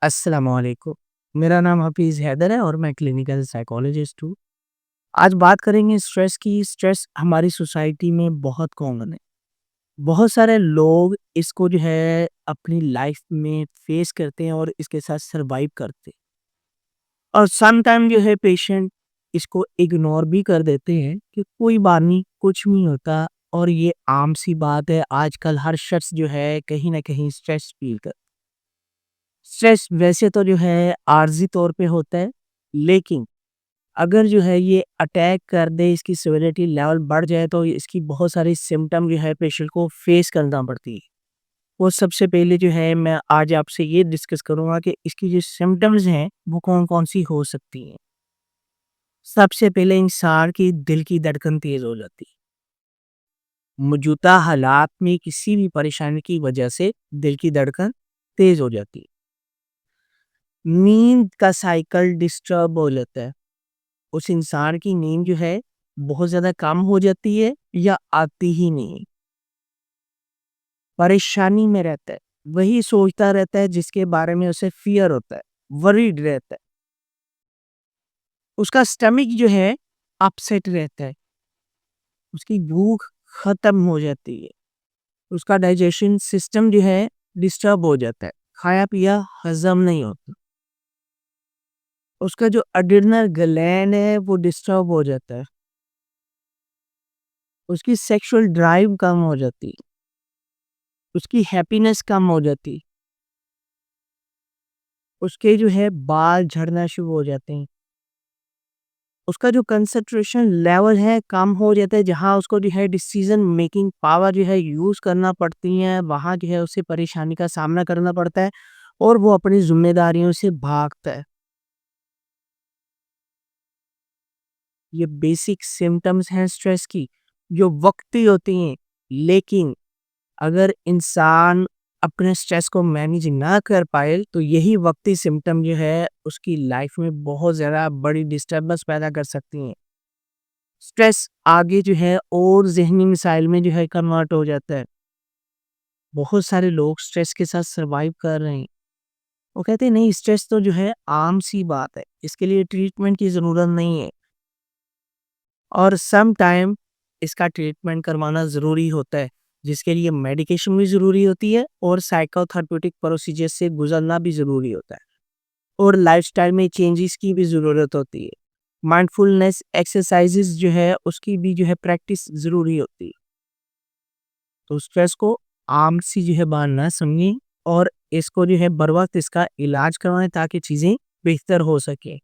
السلام علیکم۔ میرا نام حفیظ حیدر ہے اور میں کلینیکل سائیکالوجسٹ ہوں۔ آج بات کریں گے اسٹریس کی۔ اسٹریس ہماری سوسائٹی میں بہت کامن ہے۔ بہت سارے لوگ اس کو اپنی لائف میں فیس کرتے ہیں اور اس کے ساتھ سروائیو کرتے ہیں، اور سم ٹائم پیشنٹ اس کو اگنور بھی کر دیتے ہیں کہ کوئی بات نہیں، کچھ نہیں ہوتا، اور یہ عام سی بات ہے۔ آج کل ہر شخص کہیں نہ کہیں اسٹریس فیل کرتا ہے۔ اسٹریس ویسے تو عارضی طور پہ ہوتا ہے، لیکن اگر یہ اٹیک کر دے، اس کی سیوریٹی لیول بڑھ جائے، تو اس کی بہت ساری سمٹم پیشنٹ کو فیس کرنا پڑتی ہے۔ وہ سب سے پہلے میں آج آپ سے یہ ڈسکس کروں گا کہ اس کی جو سمٹمز ہیں وہ کون کون سی ہو سکتی ہیں۔ سب سے پہلے انسان کی دل کی دھڑکن تیز ہو جاتی ہے۔ موجودہ حالات میں کسی بھی پریشانی کی وجہ سے دل کی دھڑکن تیز ہو جاتی ہے۔ نیند کا سائیکل ڈسٹرب ہو جاتا ہے۔ اس انسان کی نیند بہت زیادہ کم ہو جاتی ہے یا آتی ہی نہیں۔ پریشانی میں رہتا ہے، وہی سوچتا رہتا ہے جس کے بارے میں اسے فیئر ہوتا ہے، ورڈ رہتا ہے۔ اس کا سٹمک اپسیٹ رہتا ہے، اس کی بھوک ختم ہو جاتی ہے، اس کا ڈائجیشن سسٹم ڈسٹرب ہو جاتا ہے، کھایا پیا ہضم نہیں ہوتا۔ اس کا جو اڈرینل گلینڈ ہے وہ ڈسٹرب ہو جاتا ہے، اس کی سیکشل ڈرائیو کم ہو جاتی، اس کی ہیپینس کم ہو جاتی، اس کے بال جھڑنا شروع ہو جاتے ہیں، اس کا جو کنسنٹریشن لیول کم ہو جاتا ہے۔ جہاں اس کو ڈیسیژن میکنگ پاور یوز کرنا پڑتی ہے، وہاں اسے پریشانی کا سامنا کرنا پڑتا ہے اور وہ اپنی ذمہ داریوں سے بھاگتا ہے۔ یہ بیسک سمٹمز ہیں اسٹریس کی، جو وقتی ہوتی ہیں، لیکن اگر انسان اپنے اسٹریس کو مینیج نہ کر پائے تو یہی وقتی سمٹم اس کی لائف میں بہت زیادہ بڑی ڈسٹربنس پیدا کر سکتی ہیں۔ اسٹریس آگے اور ذہنی مسائل میں کنورٹ ہو جاتا ہے۔ بہت سارے لوگ اسٹریس کے ساتھ سروائیو کر رہے ہیں، وہ کہتے ہیں نہیں، اسٹریس تو عام سی بات ہے، اس کے لیے ٹریٹمنٹ کی ضرورت نہیں ہے، اور سم ٹائم اس کا ٹریٹمنٹ کروانا ضروری ہوتا ہے، جس کے لیے میڈیکیشن بھی ضروری ہوتی ہے اور سائیکو تھراپیوٹک پروسیجر سے گزرنا بھی ضروری ہوتا ہے، اور لائف سٹائل میں چینجز کی بھی ضرورت ہوتی ہے۔ مائنڈفولنس ایکسرسائزز اس کی بھی پریکٹس ضروری ہوتی ہے۔ تو اسٹریس کو عام سی بات نہ سمجھیں، اور اس کو بر وقت اس کا علاج کروائیں تاکہ چیزیں بہتر ہو سکیں۔